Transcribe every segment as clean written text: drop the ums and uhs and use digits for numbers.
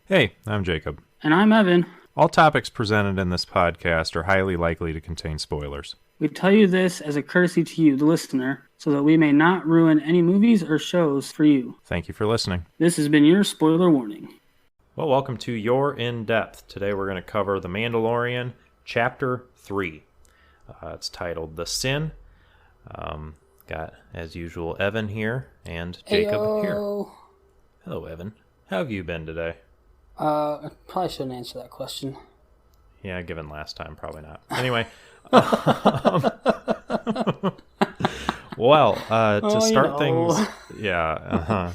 Hey, I'm Jacob. And I'm Evan. All topics presented in this podcast are highly likely to contain spoilers. We tell you this as a courtesy to you, the listener, so that we may not ruin any movies or shows for you. Thank you for listening. This has been your spoiler warning. Well, welcome to Your In Depth. Today we're going to cover The Mandalorian, Chapter 3. It's titled The Sin. Got, as usual, Evan here and Jacob here. Hello, Evan. How have you been today? I probably shouldn't answer that question. Yeah, given last time, probably not. Anyway. Well, to start things... Yeah,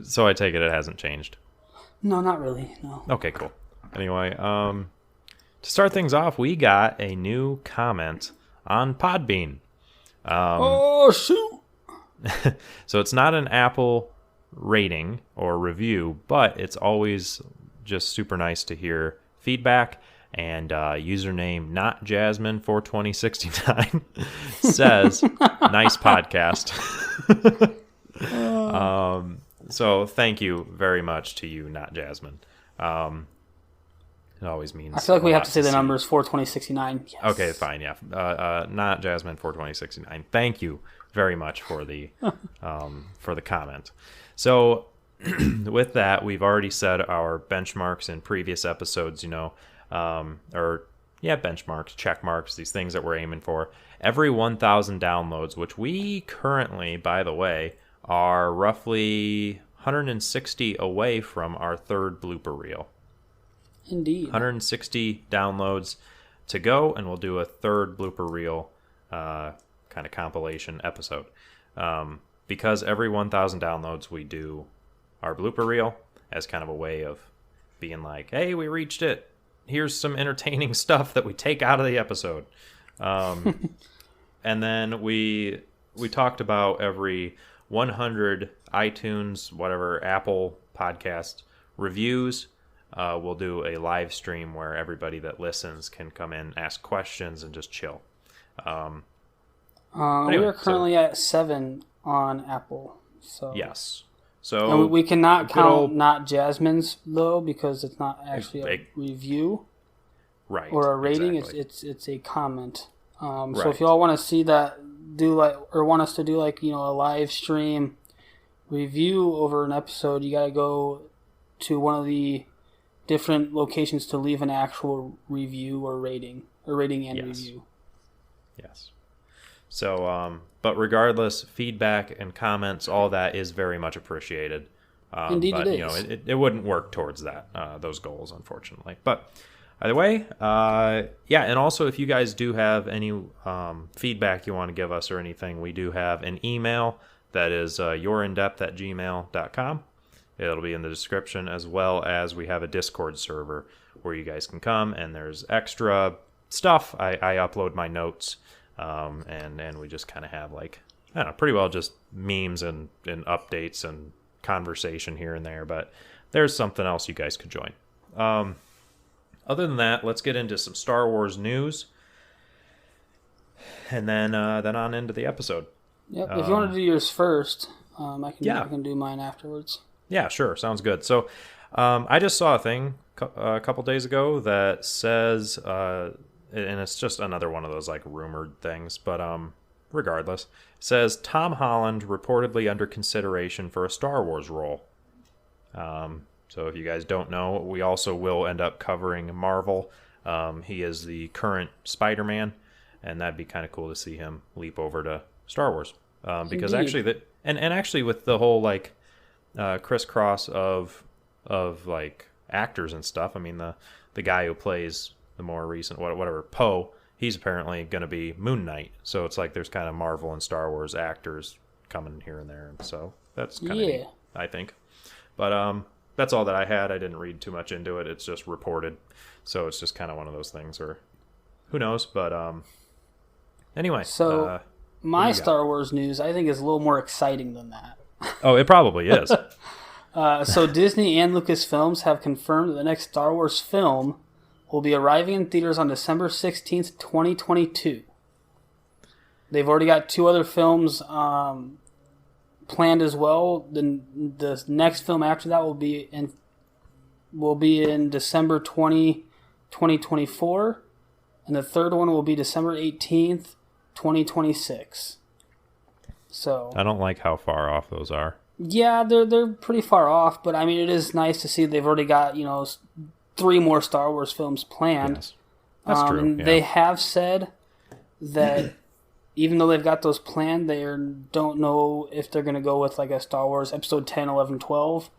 So I take it hasn't changed? No, not really, no. Okay, cool. Anyway, to start things off, we got a new comment on Podbean. Oh, shoot! So it's not an Apple rating or review, but it's always just super nice to hear feedback. And username notjasmine42069 says, "Nice podcast." So thank you very much to you, Not Jasmine. It always means. I feel like we have to say the numbers 42069. Yes. Okay, fine, yeah. Not Jasmine 42069. Thank you very much for the comment. So with that, we've already said our benchmarks in previous episodes. Benchmarks, check marks, these things that we're aiming for. Every 1,000 downloads, which we currently, by the way, are roughly 160 away from our third blooper reel. Indeed. 160 downloads to go, and we'll do a third blooper reel kind of compilation episode. Because every 1,000 downloads, we do our blooper reel as kind of a way of being like, hey, we reached it. Here's some entertaining stuff that we take out of the episode. And then we talked about every 100 iTunes, whatever, Apple podcast reviews. We'll do a live stream where everybody that listens can come in, ask questions, and just chill. Anyway, we are currently at 7 on Apple. So yes. So and we cannot count Not Jasmine's, though, because it's not actually a review or a rating. Exactly. It's a comment. So if you all want to see that, want us to do a live stream review over an episode, you got to go to one of the different locations to leave an actual review or rating and review. Yes. So, but regardless, feedback and comments, all that is very much appreciated. Indeed, but, it is. It wouldn't work towards those goals, unfortunately. But either way, and also if you guys do have any feedback you want to give us or anything, we do have an email that is yourindepth@gmail.com. It'll be in the description, as well as we have a Discord server where you guys can come, and there's extra stuff. I upload my notes. And we just kind of have pretty well just memes and updates and conversation here and there, but there's something else you guys could join. Other than that, let's get into some Star Wars news, and then on into the episode. Yep. If you want to do yours first, I can do mine afterwards. Yeah, sure. Sounds good. So, I just saw a thing a couple days ago that says, and it's just another one of those rumored things, but regardless, it says Tom Holland reportedly under consideration for a Star Wars role. So if you guys don't know, we also will end up covering Marvel. He is the current Spider-Man, and that'd be kind of cool to see him leap over to Star Wars. Because Indeed. actually with the whole crisscross of actors and stuff. I mean the guy who plays the more recent, whatever, Poe, he's apparently going to be Moon Knight. So it's there's kind of Marvel and Star Wars actors coming here and there. And so that's kind of neat, I think. But that's all that I had. I didn't read too much into it. It's just reported. So it's just kind of one of those things, or who knows. But anyway. So my Star Wars news, I think, is a little more exciting than that. Oh, it probably is. So Disney and Lucasfilms have confirmed that the next Star Wars film will be arriving in theaters on December 16th, 2022. They've already got 2 other films planned as well. The next film after that will be in December 2024, and the third one will be December 18th, 2026. So I don't like how far off those are. Yeah, they're pretty far off, but I mean, it is nice to see they've already got 3 more Star Wars films planned. Yes. That's true. And they have said that even though they've got those planned, they don't know if they're going to go with like a Star Wars Episode 10, 11, 12,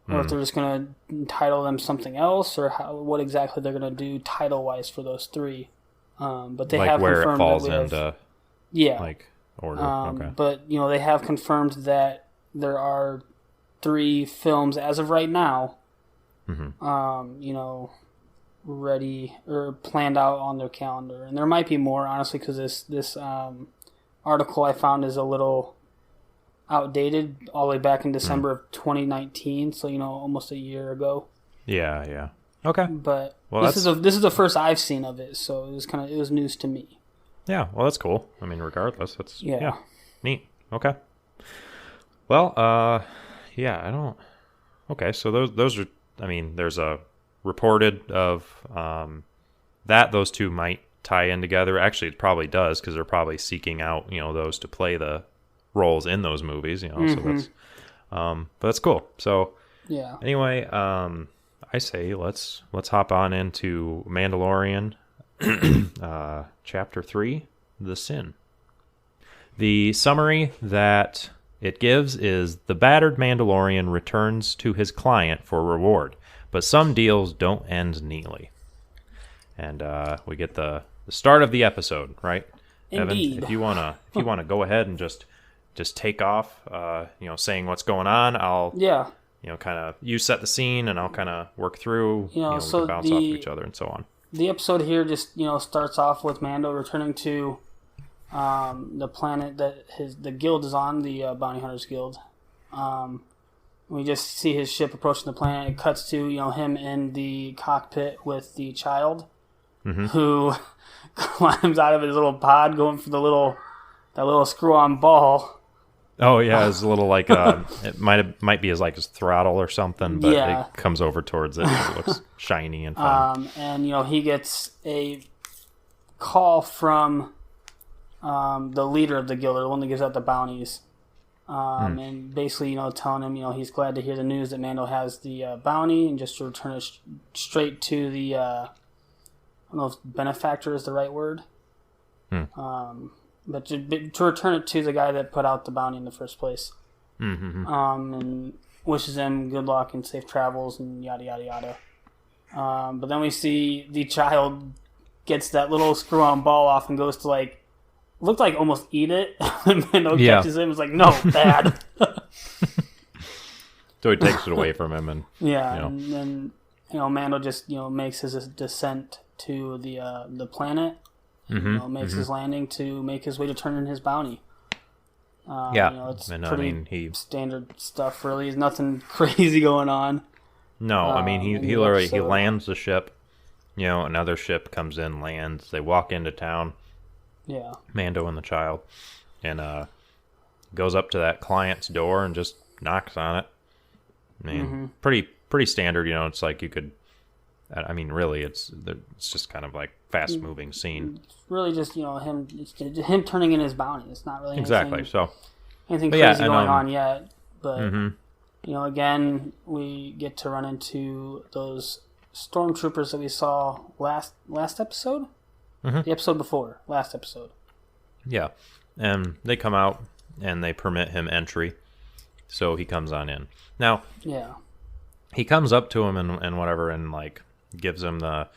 or if they're just going to title them something else, or what exactly they're going to do title-wise for those 3. But they have where confirmed it falls that into order. Okay. But they have confirmed that there are 3 films as of right now, ready or planned out on their calendar, and there might be more, honestly, because this article I found is a little outdated, all the way back in December of 2019, so almost a year ago. Yeah. Okay. But this is the first I've seen of it, so it was news to me. Yeah, well, that's cool. I mean, regardless, that's neat. Okay. Well, I don't. Okay, so those are. I mean, there's a reported of that those 2 might tie in together. Actually, it probably does, because they're probably seeking out those to play the roles in those movies. So that's but that's cool. So anyway, I say let's hop on into Mandalorian, Chapter 3, The Sin. The summary that it gives is: the battered Mandalorian returns to his client for reward, but some deals don't end neatly. And we get the start of the episode, right? Indeed. Evan, if you wanna go ahead and just take off, saying what's going on, I'll kind of you set the scene, and I'll kind of work through. So we can bounce off of each other and so on. The episode here just starts off with Mando returning to the planet that the guild is on, the Bounty Hunters Guild. We just see his ship approaching the planet. It cuts to him in the cockpit with the child, who climbs out of his little pod, going for that little screw-on ball. Oh yeah, it's a little like it might be his throttle or something, but it comes over towards it. It looks shiny and fun. And he gets a call from the leader of the guild, or the one that gives out the bounties, and basically telling him he's glad to hear the news that Mando has the bounty, and just to return it straight to the I don't know if benefactor is the right word. But to return it to the guy that put out the bounty in the first place. And wishes him good luck and safe travels and yada, yada, yada. But then we see the child gets that little screw-on ball off and goes to, looked like almost eat it. And Mando catches him. It's like, no, bad. So he takes it away from him. And and then, Mando just, makes his descent to the planet. Makes his landing to make his way to turn in his bounty. It's pretty standard stuff, really. There's nothing crazy going on. No, I mean, he lands the ship. Another ship comes in, lands. They walk into town. Yeah. Mando and the child. And goes up to that client's door and just knocks on it. I mean, pretty standard. It's like you could... I mean, really, it's just kind of like fast-moving scene. It's really just him turning in his bounty. It's not really anything crazy going on yet. But again, we get to run into those stormtroopers that we saw last episode, the episode before last episode. Yeah, and they come out and they permit him entry, so he comes on in. Now, he comes up to him and whatever, and gives him the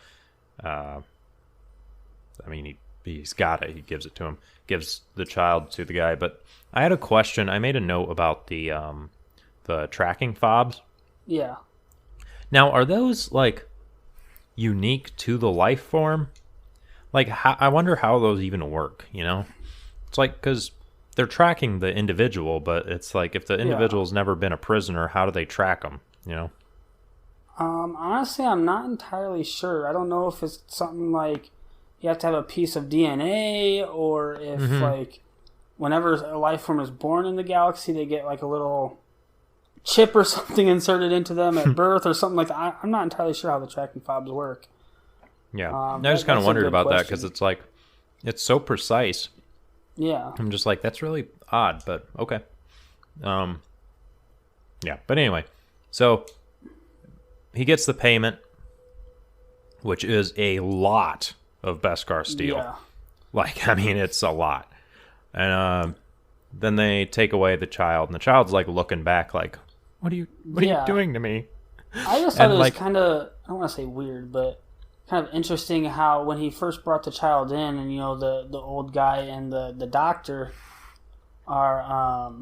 he's got it. He gives it to him. Gives the child to the guy. But I had a question. I made a note about the tracking fobs. Yeah. Now, are those unique to the life form? I wonder how those even work, It's because they're tracking the individual, but it's if the individual's never been a prisoner, how do they track them, Honestly, I'm not entirely sure. I don't know if it's something you have to have a piece of DNA, or if whenever a life form is born in the galaxy, they get like a little chip or something inserted into them at birth or something like that. I'm not entirely sure how the tracking fobs work. Yeah, I just kind of wondered about that because it's like, it's so precise. Yeah. I'm just like, that's really odd, but okay. Yeah, but anyway, so he gets the payment, which is a lot of Beskar steel. Yeah. Like, I mean, it's a lot. And then they take away the child, and the child's like looking back like, what are you doing to me? I just thought it was kind of, I don't want to say weird, but kind of interesting how when he first brought the child in, and the old guy and the doctor are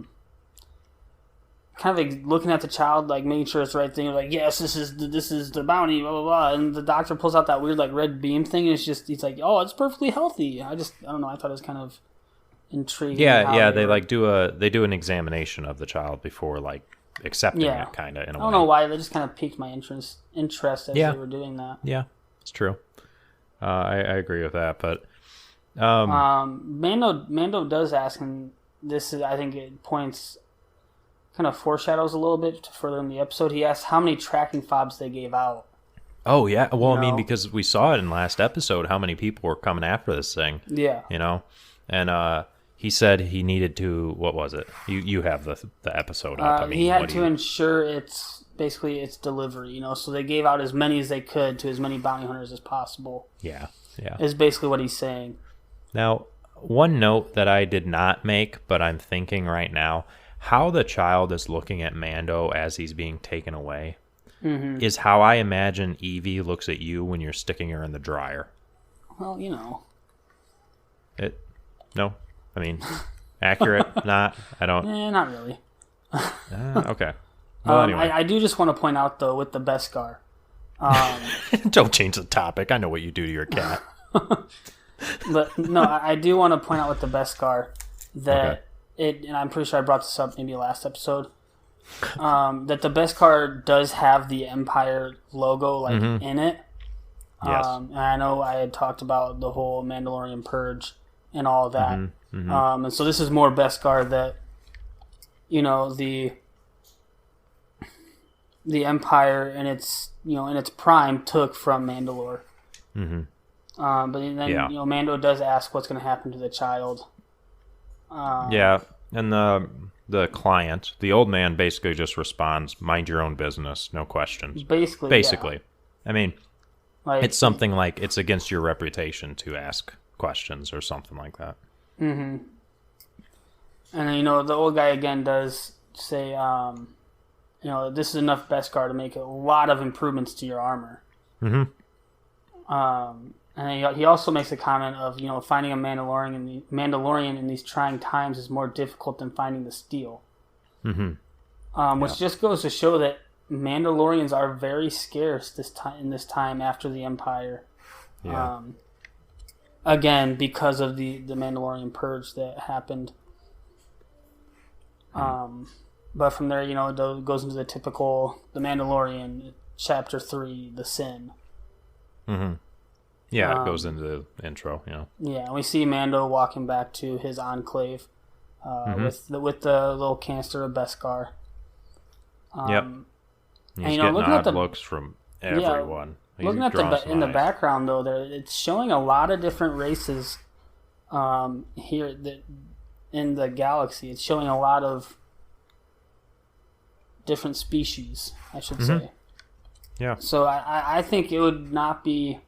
kind of like looking at the child, like making sure it's the right thing, like, yes, this is the bounty, blah blah blah, and the doctor pulls out that weird like red beam thing, and he's like, oh, it's perfectly healthy. I don't know, I thought it was kind of intriguing. Yeah, they do an examination of the child before like accepting it, kind of, in a way. I don't know why, they just kind of piqued my interest as they were doing that. Yeah, it's true. I agree with that, but Mando does ask, and this is, I think it points, kind of foreshadows a little bit to further in the episode. He asks how many tracking fobs they gave out. Oh yeah, well, I mean, because we saw it in last episode how many people were coming after this thing. Yeah, and he said he needed to. What was it? You have the episode up. I mean, he had to ensure its delivery. So they gave out as many as they could to as many bounty hunters as possible. Yeah. Is basically what he's saying. Now, one note that I did not make, but I'm thinking right now, how the child is looking at Mando as he's being taken away is how I imagine Evie looks at you when you're sticking her in the dryer. Well, No? I mean, accurate? Not? I don't... not really. Okay. Well, anyway. I do just want to point out, though, with the Beskar. Don't change the topic. I know what you do to your cat. But, no, I do want to point out with the Beskar that and I'm pretty sure I brought this up maybe last episode, that the Beskar does have the Empire logo in it. Yes. And I know I had talked about the whole Mandalorian purge and all of that. And so this is more Beskar that, the Empire in its prime took from Mandalore. But then Mando does ask what's going to happen to the child. And the client, the old man, basically just responds, "Mind your own business, no questions." Basically, yeah. I mean, it's something like it's against your reputation to ask questions or something like that. And the old guy again does say, this is enough Beskar to make a lot of improvements to your armor. And he also makes a comment of, finding a Mandalorian in these trying times is more difficult than finding the steel. Which just goes to show that Mandalorians are very scarce in this time after the Empire. Yeah. Again, because of the Mandalorian purge that happened. But from there, it goes into the Mandalorian, Chapter 3, The Sin. Yeah, it goes into the intro, Yeah, and we see Mando walking back to his enclave with the little canister of Beskar. He's getting odd looks from everyone. Looking at in the background, though, it's showing a lot of different races here in the galaxy. It's showing a lot of different species, I should say. Yeah. So I think it would not be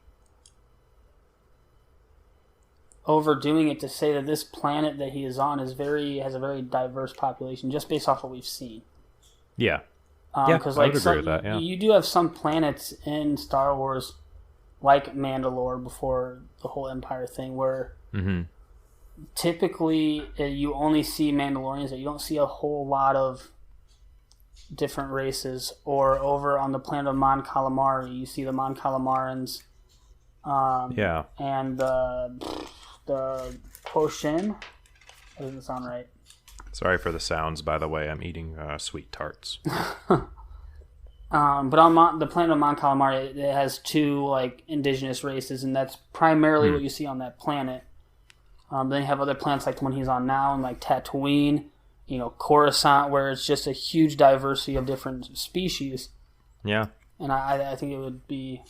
overdoing it to say that this planet that he is on has a very diverse population, just based off what we've seen. Yeah. Because I would agree with that. Yeah. You do have some planets in Star Wars, like Mandalore before the whole Empire thing, where typically you only see Mandalorians. That you don't see a whole lot of different races. Or over on the planet of Mon Calamari, you see the Mon Calamarans. And the Koshin. That doesn't sound right. Sorry for the sounds, by the way. I'm eating sweet tarts. But on the planet of Mon Calamari, it has two indigenous races, and that's primarily what you see on that planet. Then you have other planets like the one he's on now, and like Tatooine, Coruscant, where it's just a huge diversity of different species. Yeah. And I think it would be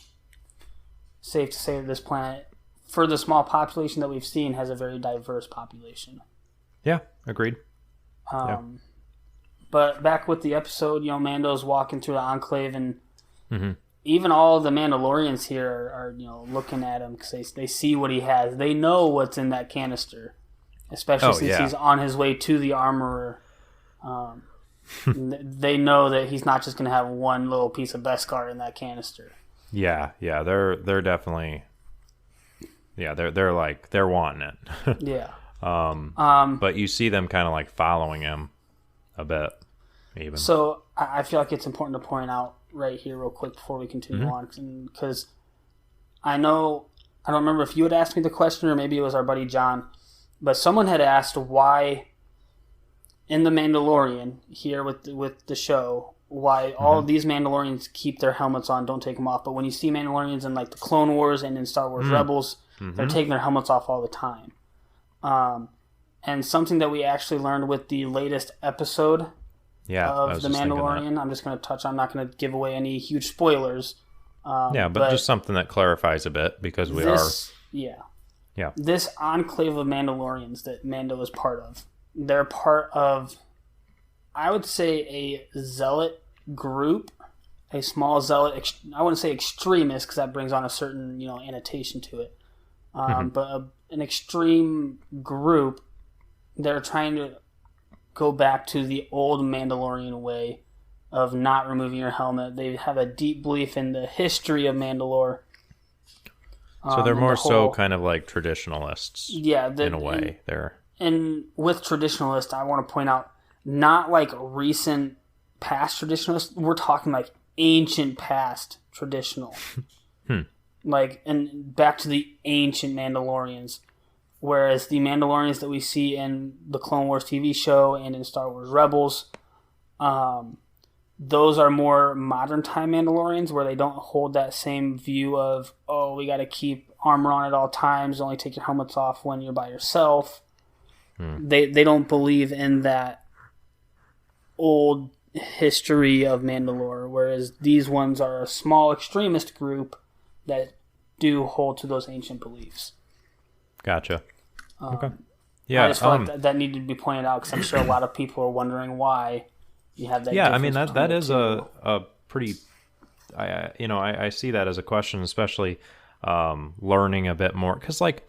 safe to say that this planet, for the small population that we've seen, has a very diverse population. Yeah, agreed. But back with the episode, Mando's walking through the Enclave, and even all the Mandalorians here are looking at him because they see what he has. They know what's in that canister, especially since he's on his way to the armorer. They know that he's not just going to have one little piece of Beskar in that canister. Yeah, they're definitely, they're wanting it. Yeah. But you see them kind of like following him a bit, even. So I feel like it's important to point out right here real quick before we continue on, because I don't remember if you had asked me the question or maybe it was our buddy John, but someone had asked why in The Mandalorian here with the show, why all of these Mandalorians keep their helmets on, don't take them off, but when you see Mandalorians in like the Clone Wars and in Star Wars Rebels, they're taking their helmets off all the time. And something that we actually learned with the latest episode of The Mandalorian, I'm just going to touch on, I'm not going to give away any huge spoilers. But just something that clarifies a bit, because this enclave of Mandalorians that Mando is part of, they're part of, I would say, a zealot group, a small zealot, I wouldn't say extremist because that brings on a certain annotation to it, but an extreme group. They're trying to go back to the old Mandalorian way of not removing your helmet. They have a deep belief in the history of Mandalore. So they're more so kind of like traditionalists. Yeah. In a way. And with traditionalists, I want to point out, not like recent past traditionalists. We're talking like ancient past traditional. Like, and back to the ancient Mandalorians. Whereas the Mandalorians that we see in the Clone Wars TV show and in Star Wars Rebels, those are more modern time Mandalorians where they don't hold that same view of, we got to keep armor on at all times, only take your helmets off when you're by yourself. They don't believe in that old history of Mandalore, whereas these ones are a small extremist group that do hold to those ancient beliefs. Gotcha. Okay. Yeah, I just feel like that needed to be pointed out because I'm sure a lot of people are wondering why you have that. Yeah, I mean that is a pretty. I see that as a question, especially learning a bit more, because like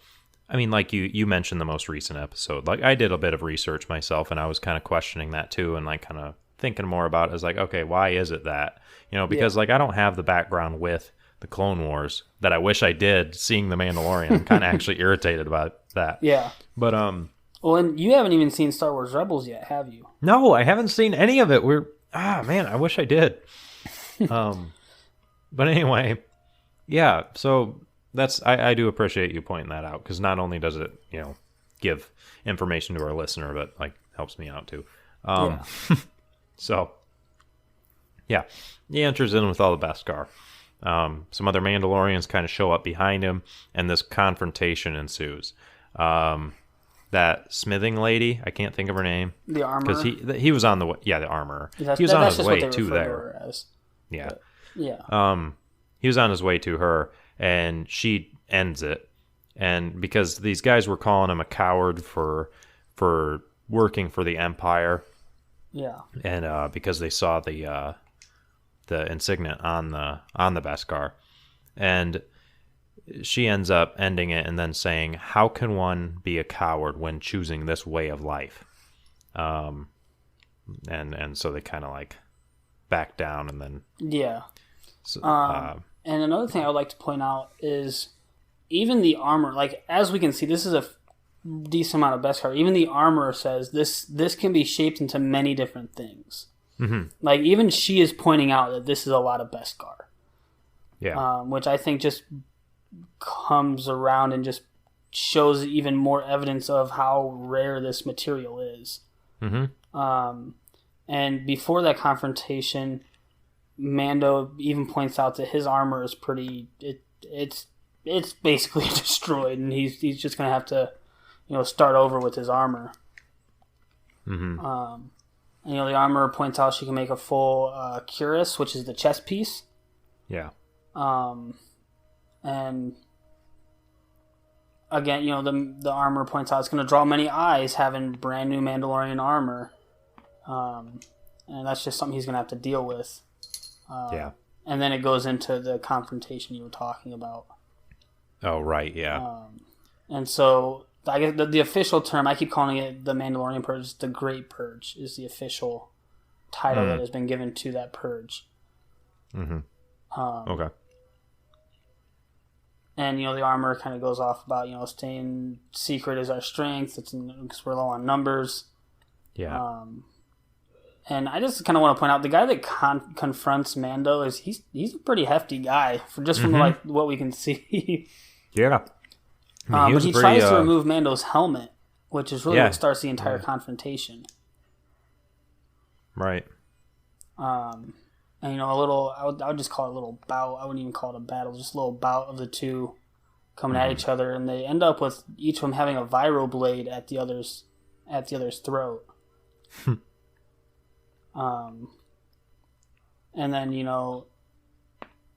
you mentioned the most recent episode. Like I did a bit of research myself, and I was kind of questioning that too, and like kind of thinking more about it as like, okay, why is it that because like I don't have the background with the Clone Wars that I wish I did. Seeing The Mandalorian, I'm kind of actually irritated about that. Yeah. But well, and you haven't even seen Star Wars Rebels yet, have you? No, I haven't seen any of it. Man, I wish I did. But anyway, yeah. So I do appreciate you pointing that out, because not only does it give information to our listener, but like helps me out too. So yeah, he enters in with all the Beskar. Some other Mandalorians kind of show up behind him, and this confrontation ensues. That smithing lady, I can't think of her name. The armorer? Because he was on the way. Yeah, the armorer. He was on his way to there. Yeah. But, yeah. He was on his way to her, and she ends it. And because these guys were calling him a coward for working for the Empire. Yeah. And because they saw the insignia on the Beskar, and she ends up ending it and then saying, "How can one be a coward when choosing this way of life?" And so they kind of like back down, and then So, and another thing I would like to point out is even the armor. Like, as we can see, this is a decent amount of Beskar. Even the armor says this can be shaped into many different things. Mm-hmm. Like, even she is pointing out that this is a lot of Beskar. Yeah. Which I think just comes around and just shows even more evidence of how rare this material is. Mm-hmm. And before that confrontation, Mando even points out that his armor is pretty. It's basically destroyed, and he's just gonna have to start over with his armor. Mm-hmm. And, the armor points out she can make a full cuirass, which is the chest piece. Yeah. And again, the armor points out it's going to draw many eyes having brand new Mandalorian armor. And that's just something he's going to have to deal with. Yeah. And then it goes into the confrontation you were talking about. Oh, right, yeah. And so, I guess the official term, I keep calling it the Mandalorian Purge, the Great Purge is the official title that has been given to that purge. Mm-hmm. Okay. And, the armor kind of goes off about, staying secret is our strength. It's because we're low on numbers. Yeah. And I just kind of want to point out the guy that confronts Mando he's a pretty hefty guy from what we can see. Yeah. But he tries to remove Mando's helmet, which is really what starts the entire confrontation. Right. And a little, I would just call it a little bout. I wouldn't even call it a battle, just a little bout of the two coming at each other, and they end up with each of them having a viro blade at the other's throat. And then,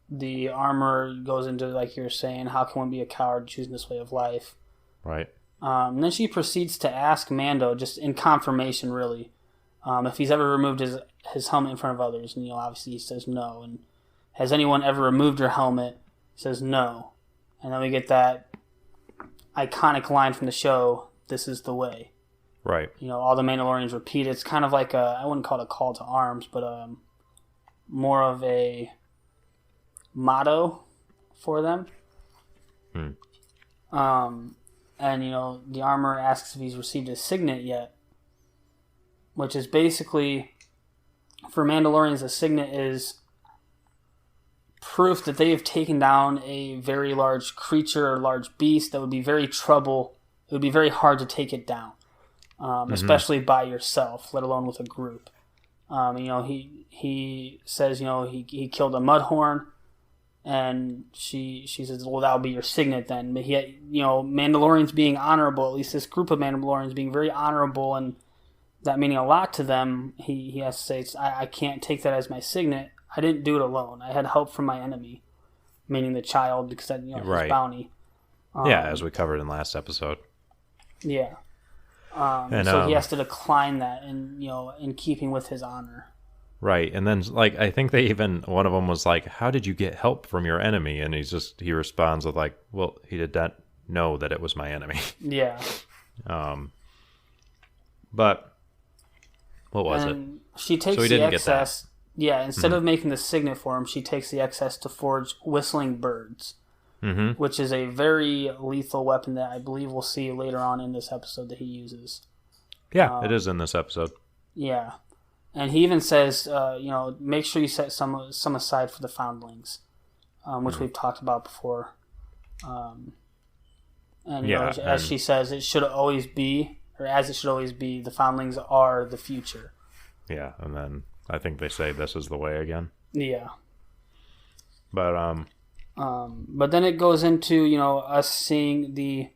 the armor goes into, like you're saying, how can one be a coward choosing this way of life? Right. And then she proceeds to ask Mando, just in confirmation, really, if he's ever removed his helmet in front of others. And, obviously he says no. And has anyone ever removed your helmet? He says no. And then we get that iconic line from the show, "This is the way." Right. All the Mandalorians repeat it. It's kind of like I wouldn't call it a call to arms, but more of a motto for them. And, the armor asks if he's received his signet yet, which is basically, for Mandalorians, a signet is proof that they have taken down a very large creature or large beast that would be very trouble. It would be very hard to take it down. Especially by yourself, let alone with a group. He says, he killed a mudhorn, and she says, well, that'll be your signet then. But Mandalorians being honorable, at least this group of Mandalorians being very honorable, and that meaning a lot to them, he has to say, I can't take that as my signet. I didn't do it alone. I had help from my enemy, meaning the child, because that, his bounty. As we covered in last episode. Yeah. So he has to decline that, in keeping with his honor. Right, and then I think one of them was like, "How did you get help from your enemy?" And he responds with like, "Well, he did not know that it was my enemy." Yeah. But what was it? She takes the excess. Yeah, instead of making the signet for him, she takes the excess to forge whistling birds. Which is a very lethal weapon that I believe we'll see later on in this episode that he uses. Yeah, it is in this episode. Yeah. And he even says, make sure you set some aside for the foundlings, which we've talked about before. As she says, it should always be, or as it should always be, the foundlings are the future. Yeah, and then I think they say this is the way again. Yeah. But then it goes into, us seeing the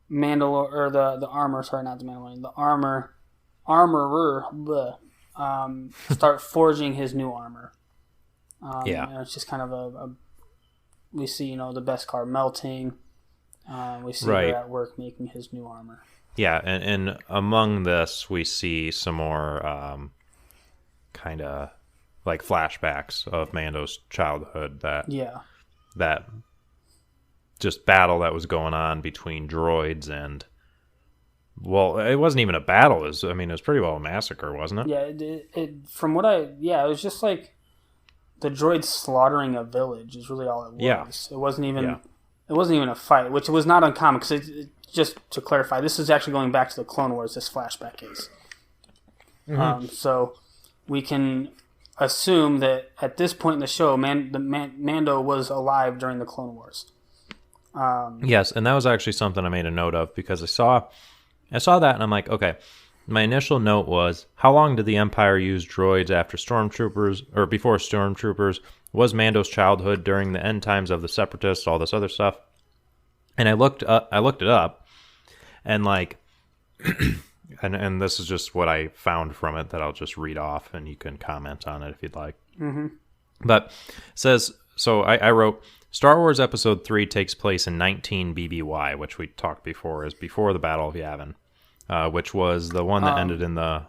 the armor, sorry, not the Mandalorian, the armorer, start forging his new armor. And it's just kind of we see, the Beskar melting. We see her at work making his new armor. Yeah, and among this, we see some more kind of like flashbacks of Mando's childhood that just battle that was going on between droids and, well, it wasn't even a battle. It was pretty well a massacre, wasn't it? Yeah, it was just like the droids slaughtering a village is really all it was. Yeah. It wasn't even a fight, which was not uncommon, because just to clarify, this is actually going back to the Clone Wars, this flashback is. So we can assume that at this point in the show, Mando was alive during the Clone Wars. Yes, and that was actually something I made a note of, because I saw that and I'm like, okay, my initial note was, how long did the Empire use droids after stormtroopers, or before stormtroopers? Was Mando's childhood during the end times of the Separatists, all this other stuff? And I looked it up, And like, and this is just what I found from it that I'll just read off, and you can comment on it if you'd like. Mm-hmm. But it says, so I wrote, Star Wars Episode 3 takes place in 19 BBY, which we talked before is before the Battle of Yavin, which was the one that ended in the...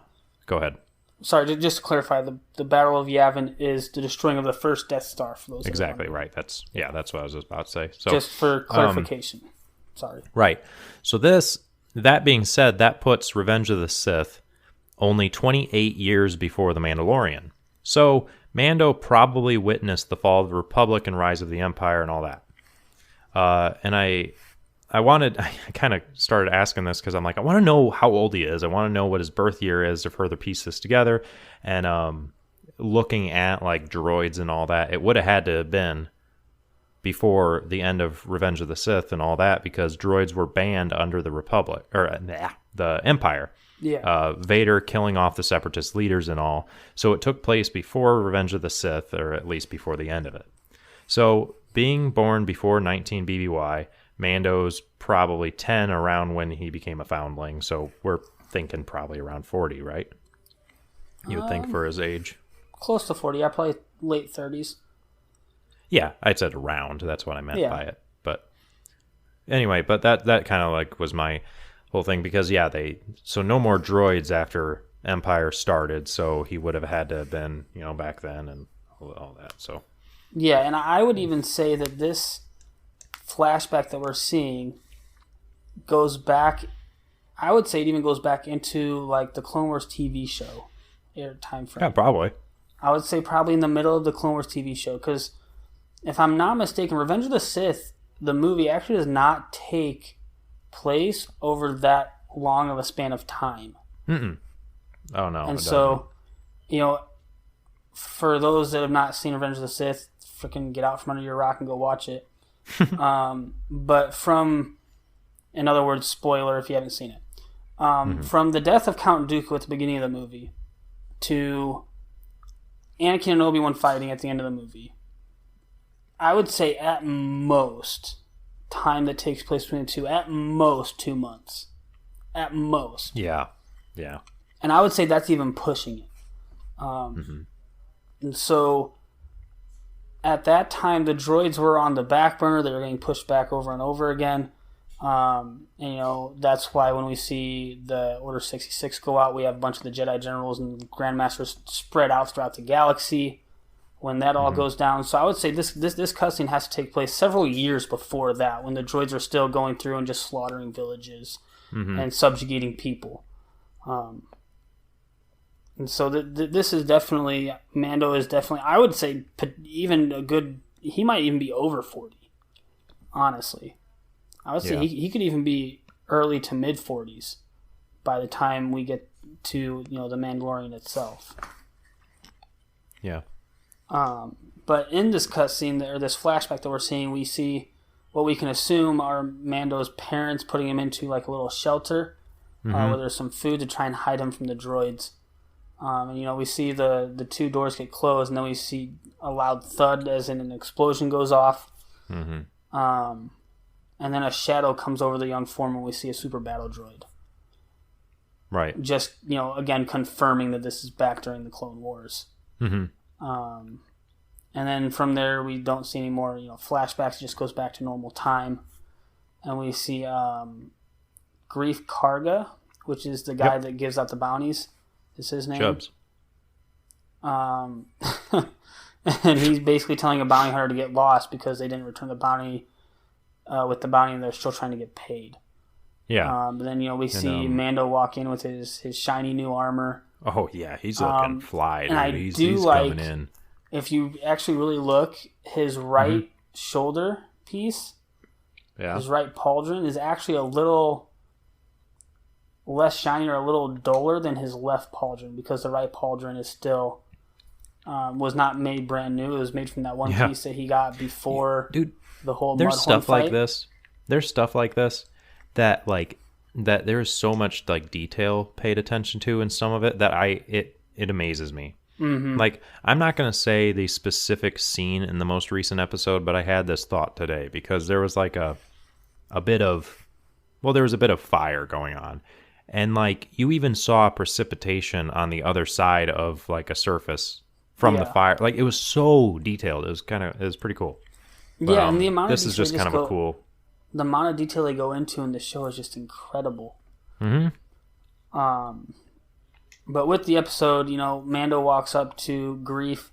Go ahead. Sorry, just to clarify, the Battle of Yavin is the destroying of the first Death Star. For those exactly right. That's what I was just about to say. So just for clarification. Sorry. Right. So that being said, that puts Revenge of the Sith only 28 years before The Mandalorian. So Mando probably witnessed the fall of the Republic and rise of the Empire and all that. And I kind of started asking this because I'm like, I want to know how old he is. I want to know what his birth year is to further piece this together. And looking at like droids and all that, it would have had to have been before the end of Revenge of the Sith and all that, because droids were banned under the Republic, or the Empire. Yeah. Vader killing off the Separatist leaders and all. So it took place before Revenge of the Sith, or at least before the end of it. So being born before 19 BBY, Mando's probably 10 around when he became a foundling. So we're thinking probably around 40, right? You would think for his age. Close to 40. I probably late 30s. Yeah, I said around. That's what I meant by it. But anyway, but that kind of like was my whole thing, because so no more droids after Empire started, so he would have had to have been, back then and all that. So yeah, and I would even say that this flashback that we're seeing goes back. I would say it even goes back into like the Clone Wars TV show time frame. Yeah, probably. I would say probably in the middle of the Clone Wars TV show, because if I'm not mistaken, Revenge of the Sith, the movie, actually does not take place over that long of a span of time. Mm-mm. Oh, no. And so, for those that have not seen Revenge of the Sith, freaking get out from under your rock and go watch it. But in other words, spoiler if you haven't seen it. From the death of Count Dooku at the beginning of the movie to Anakin and Obi-Wan fighting at the end of the movie, I would say at most, time that takes place between the two, at most 2 months. At most. Yeah. And I would say that's even pushing it. And so at that time, the droids were on the back burner. They were getting pushed back over and over again. And, that's why when we see the Order 66 go out, we have a bunch of the Jedi Generals and Grandmasters spread out throughout the galaxy when that all goes down. So I would say this cutscene has to take place several years before that, when the droids are still going through and just slaughtering villages and subjugating people. And so this is definitely, Mando is definitely, I would say even he might even be over 40, honestly. I would say he could even be early to mid 40s by the time we get to, the Mandalorian itself. Yeah. But in this cutscene, or this flashback that we're seeing, we see what we can assume are Mando's parents putting him into like a little shelter where there's some food to try and hide him from the droids. And we see the two doors get closed, and then we see a loud thud as in an explosion goes off. And then a shadow comes over the young form, and we see a super battle droid. Right. Just, again, confirming that this is back during the Clone Wars. And then from there, we don't see any more, flashbacks. It just goes back to normal time. And we see Grief Karga, which is the guy that gives out the bounties. Is his name? Chubbs. And he's basically telling a bounty hunter to get lost because they didn't return the bounty with the bounty, and they're still trying to get paid. Yeah. But then, we see Mando walk in with his shiny new armor. Oh, yeah. He's looking fly, dude. And he's like, coming in. If you actually really look, his right shoulder piece, his right pauldron, is actually a little less shiny or a little duller than his left pauldron, because the right pauldron is still was not made brand new. It was made from that one piece that he got before the whole there's Mudhorn stuff fight. like this. There's stuff like this that there's so much like detail paid attention to in some of it that it amazes me. Like, I'm not going to say the specific scene in the most recent episode, but I had this thought today because there was like a bit of well, there was a bit of fire going on. And, like, you even saw precipitation on the other side of, like, a surface from the fire. Like, it was so detailed. It was pretty cool. But, and the amount of this is just kind of a cool... The amount of detail they go into in the show is just incredible. Mm-hmm. But with the episode, Mando walks up to Greef,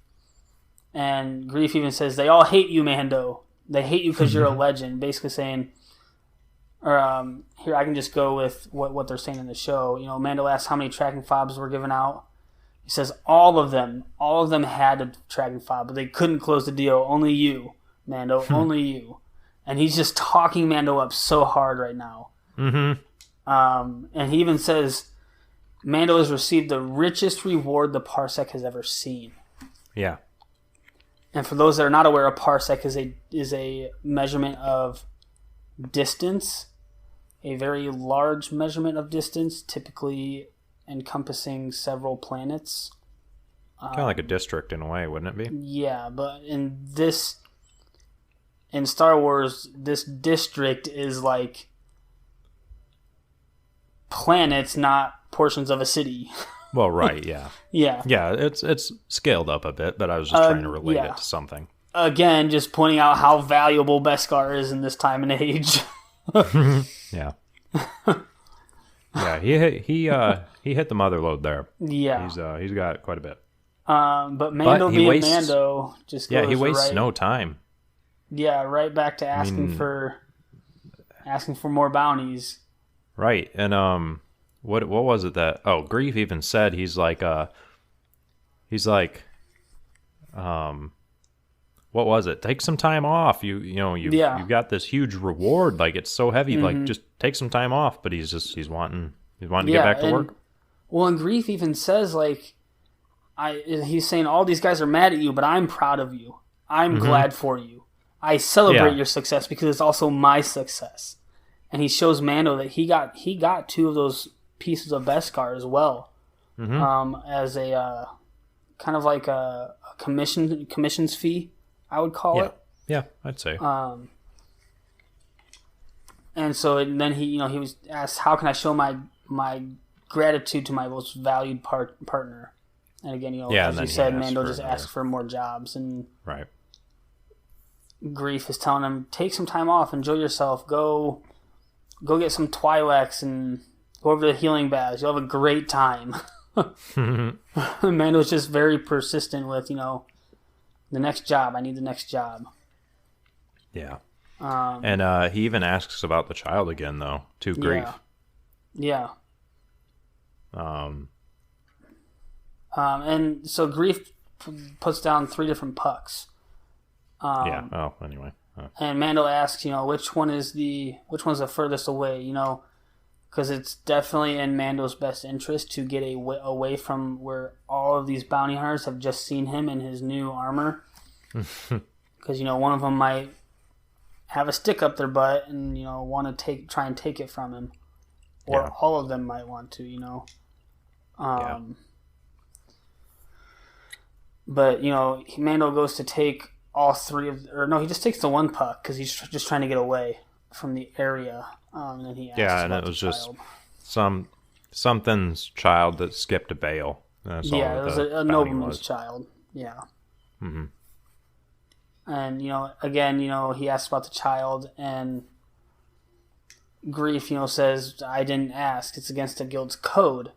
and Greef even says, "They all hate you, Mando. They hate you because you're a legend." Basically saying, here, I can just go with what they're saying in the show. Mando asks how many tracking fobs were given out. He says all of them had a tracking fob, but they couldn't close the deal. Only you, Mando, only you. And he's just talking Mando up so hard right now. Mm-hmm. And he even says Mando has received the richest reward the parsec has ever seen. Yeah. And for those that are not aware, a parsec is a measurement of distance, a very large measurement of distance, typically encompassing several planets. Kind of like a district in a way, wouldn't it be? Yeah, but in Star Wars, this district is like planets, not portions of a city. Well, right, yeah. Yeah. Yeah, it's scaled up a bit, but I was just trying to relate it to something. Again, just pointing out how valuable Beskar is in this time and age. Yeah. Yeah, he hit the mother load there. Yeah. He's got quite a bit. But Mando being Mando just goes he wastes no time. Yeah, right back to asking for more bounties. Right. And what was it that Greef even said he's like what was it? Take some time off. You've got this huge reward. Like, it's so heavy. Mm-hmm. Like, just take some time off. But he's wanting to get back to work. Well, and Greef even says, like, he's saying all these guys are mad at you, but I'm proud of you. I'm glad for you. I celebrate your success because it's also my success. And he shows Mando that he got two of those pieces of Beskar as well, as a kind of like a commissions fee, I would call it. Yeah, I'd say. And so then he was asked, how can I show my gratitude to my most valued partner? And again, as you said, Mando just asked for more jobs, and right. Greef is telling him, take some time off, enjoy yourself, go get some Twi'leks and go over the healing baths. You'll have a great time. Mando's just very persistent with, the next job. I need the next job. Yeah. And he even asks about the child again, though, to Greef. Yeah. And so Greef puts down 3 different pucks. Anyway. And Mando asks, which one's the furthest away, because it's definitely in Mando's best interest to get away from where all of these bounty hunters have just seen him in his new armor. Because, one of them might have a stick up their butt and, want to try and take it from him. Or all of them might want to, But, Mando goes to take all 3 he just takes the 1 puck because he's just trying to get away from the area. And then he asks and it was just something's child that skipped a bale. That's it was a nobleman's child. Yeah. Mm-hmm. And, again, he asks about the child, and Greef, says, I didn't ask. It's against the guild's code.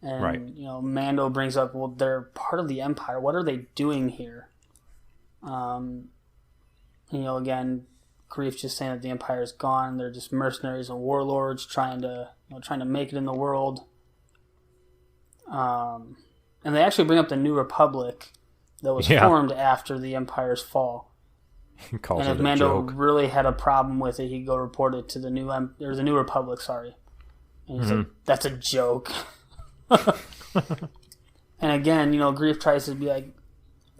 And, right. Mando brings up, well, they're part of the Empire. What are they doing here? Again, Greef just saying that the Empire is gone. They're just mercenaries and warlords trying to make it in the world. And they actually bring up the New Republic that was formed after the Empire's fall. He calls and if Mando really had a problem with it, he'd go report it to the New Republic. Sorry, and he's like, "That's a joke." And again, Greef tries to be like,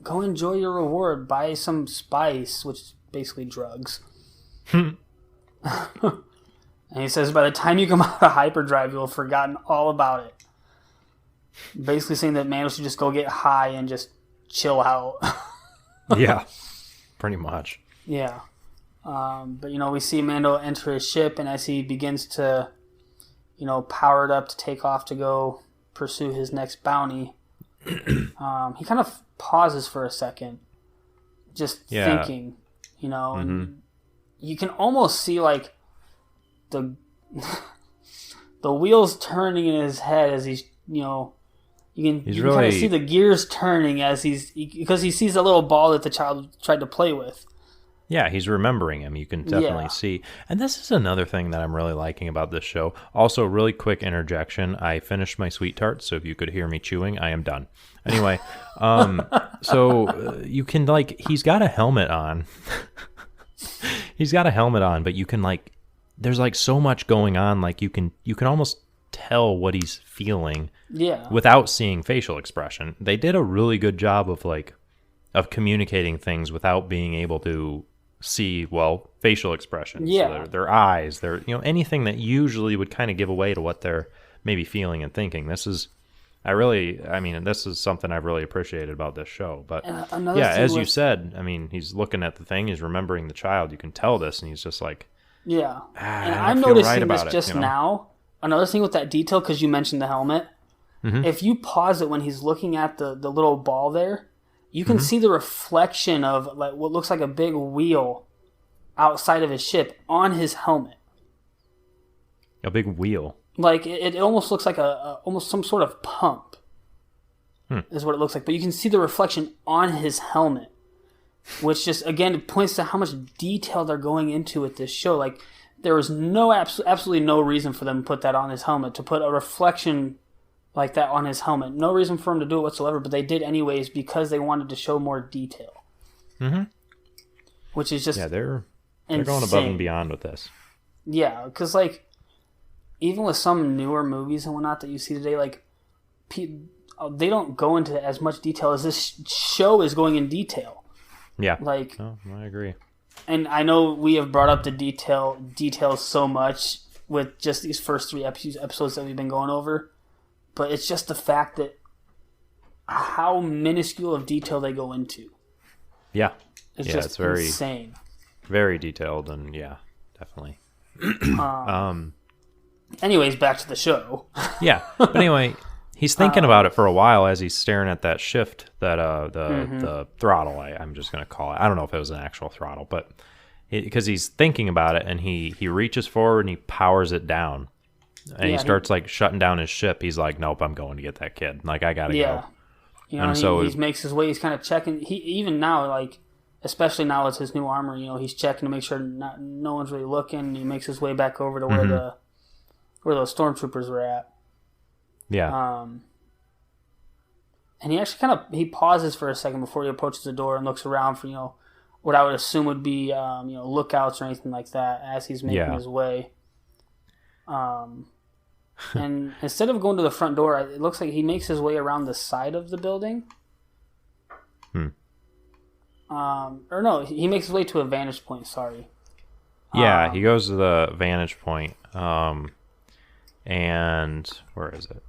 go enjoy your reward, buy some spice, which is basically drugs. And he says, by the time you come out of hyperdrive, you'll have forgotten all about it. Basically saying that Mando should just go get high and just chill out. Yeah, pretty much. Yeah. But we see Mando enter his ship, and as he begins to, power it up to take off to go pursue his next bounty, he kind of pauses for a second, just thinking, and you can almost see like the the wheels turning in his head as he's, you can kind of see the gears turning as because he sees a little ball that the child tried to play with. Yeah, he's remembering him. You can definitely see. And this is another thing that I'm really liking about this show. Also, really quick interjection. I finished my sweet tart, so if you could hear me chewing, I am done. Anyway, so you can, he's got a helmet on. He's got a helmet on, but you can, there's, so much going on. You can almost tell what he's feeling without seeing facial expression. They did a really good job of communicating things without being able to see facial expressions, their eyes, their anything that usually would kind of give away to what they're maybe feeling and thinking. This is something I've really appreciated about this show. But as you said, he's looking at the thing, he's remembering the child. You can tell this, and he's just like, and I'm noticing this just now. Another thing with that detail, because you mentioned the helmet, if you pause it when he's looking at the little ball there, you can see the reflection of what looks like a big wheel outside of his ship on his helmet. A big wheel. It almost looks like almost some sort of pump. Is what it looks like. But you can see the reflection on his helmet, which just again points to how much detail they're going into with this show. There was absolutely no reason for them to put that on his helmet, to put a reflection like that on his helmet. No reason for him to do it whatsoever, but they did anyways because they wanted to show more detail. Which is just they're going above and beyond with this. Yeah, because even with some newer movies and whatnot that you see today, they don't go into as much detail as this show is going in detail. Yeah, I agree. And I know we have brought up the details so much with just these first 3 episodes that we've been going over. But it's just the fact that how minuscule of detail they go into. Yeah. It's just very insane. Very detailed, and definitely. Anyways, back to the show. But anyway, he's thinking about it for a while as he's staring at that shift, that the throttle, I'm just going to call it. I don't know if it was an actual throttle, but because he's thinking about it, and he reaches forward and he powers it down. And he starts shutting down his ship. He's like, nope, I'm going to get that kid. I gotta go. And so he makes his way. He's kind of checking. He even now, especially now with his new armor, he's checking to make sure no one's really looking. He makes his way back over to where those stormtroopers were at. Yeah. And he actually he pauses for a second before he approaches the door and looks around for what I would assume would be lookouts or anything like that as he's making his way. And instead of going to the front door, it looks like he makes his way around the side of the building. Or no, he makes his way to a vantage point, sorry. He goes to the vantage point. And where is it?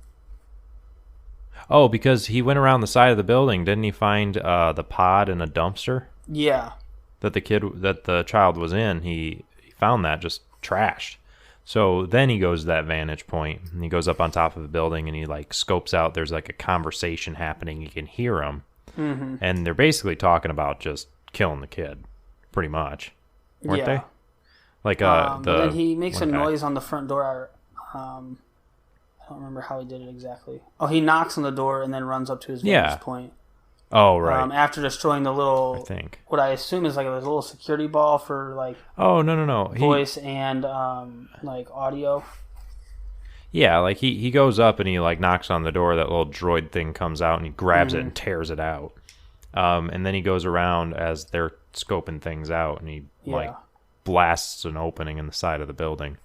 Oh, because he went around the side of the building. Didn't he find the pod in a dumpster? Yeah. That the child was in. He found that just trashed. So then he goes to that vantage point, and he goes up on top of the building, and he scopes out. There's a conversation happening. You can hear them, and they're basically talking about just killing the kid, pretty much, weren't they? Then he makes a noise on the front door. I don't remember how he did it exactly. Oh, he knocks on the door and then runs up to his vantage point. Oh, right. After destroying the little, what I assume is a little security ball for Oh, no. Voice and audio. Yeah, he goes up and he knocks on the door. That little droid thing comes out and he grabs it and tears it out. And then he goes around as they're scoping things out and he blasts an opening in the side of the building.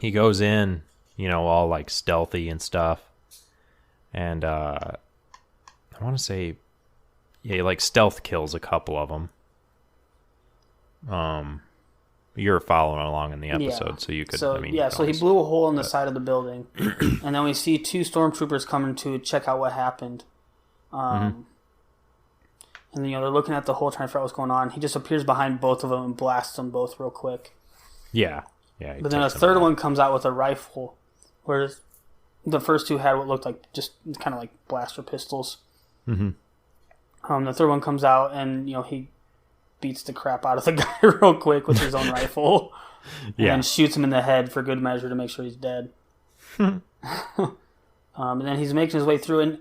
He goes in, all stealthy and stuff. And I want to say, stealth kills a couple of them. You're following along in the episode, so you could. So he blew a hole in the side of the building, and then we see 2 stormtroopers coming to check out what happened. And And they're looking at the hole, trying to figure out what's going on. He just appears behind both of them and blasts them both real quick. Yeah. But then a third one comes out with a rifle, whereas the first two had what looked like just kind of like blaster pistols. Mm-hmm. The third one comes out, and he beats the crap out of the guy real quick with his own rifle, and shoots him in the head for good measure to make sure he's dead. And then he's making his way through, and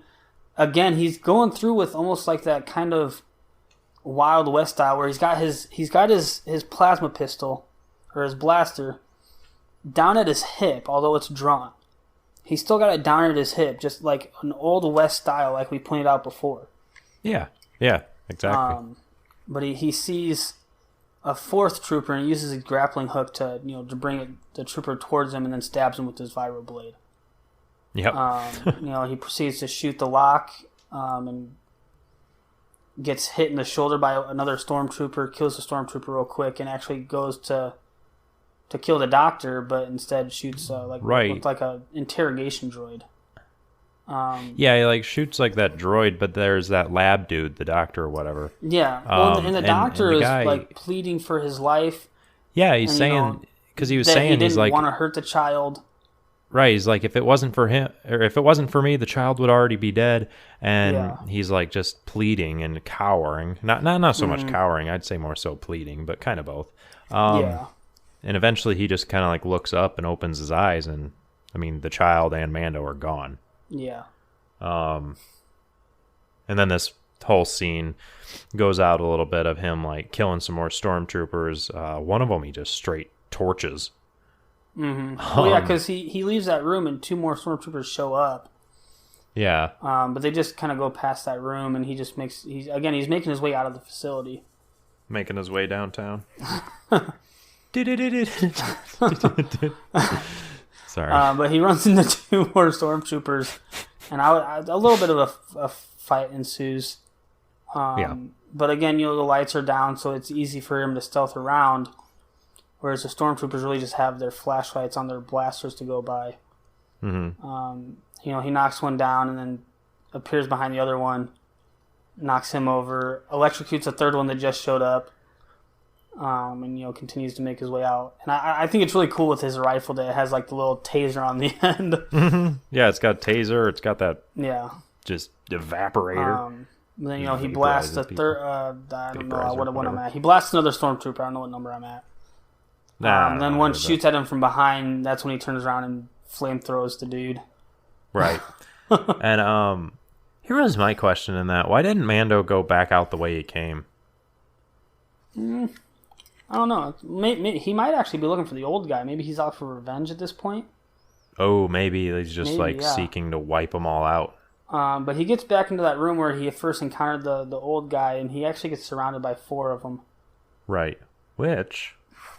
again he's going through with almost like that kind of Wild West style, where he's got his plasma pistol or his blaster down at his hip, although it's drawn. He's still got it down at his hip, just like an Old West style, like we pointed out before. Yeah, exactly. But he sees a fourth trooper and he uses a grappling hook to bring the trooper towards him, and then stabs him with his vibro blade. Yep. He proceeds to shoot the lock, and gets hit in the shoulder by another stormtrooper, kills the stormtrooper real quick, and actually goes to kill the doctor, but instead shoots looked like a interrogation droid. He shoots like that droid, but there's that lab dude, the doctor or whatever. Yeah, and the doctor is like pleading for his life. Yeah, he's saying, because he was saying he didn't want to hurt the child. Right, he's like, if it wasn't for him, or if it wasn't for me, the child would already be dead. And he's like just pleading and cowering. Not so much cowering, I'd say more so pleading, but kind of both. And eventually he just kind of like looks up and opens his eyes, and I mean, the child and Mando are gone. Yeah. And then this whole scene goes out a little bit of him like killing some more stormtroopers. One of them he just straight torches. Mm-hmm. Because he leaves that room and two more stormtroopers show up. Yeah. But they just kind of go past that room, and he's making his way out of the facility. Making his way downtown. Sorry. But he runs into two more stormtroopers, and a little bit of a fight ensues. But again, the lights are down, so it's easy for him to stealth around. Whereas the stormtroopers really just have their flashlights on their blasters to go by. Mm-hmm. He knocks one down and then appears behind the other one, knocks him over, electrocutes a third one that just showed up, and continues to make his way out. And I think it's really cool with his rifle that it has like the little taser on the end. Mm-hmm. Yeah, it's got taser. It's got that. Yeah. Just evaporator. Then he blasts a third. I don't know what I'm at. He blasts another stormtrooper. I don't know what number I'm at. Then one shoots at him from behind. That's when he turns around and flamethrowers the dude. Right. And here was my question in that. Why didn't Mando go back out the way he came? I don't know. Maybe he might actually be looking for the old guy. Maybe he's out for revenge at this point. Oh, maybe he's just seeking to wipe them all out. But he gets back into that room where he first encountered the old guy, and he actually gets surrounded by 4 of them. Right. Which...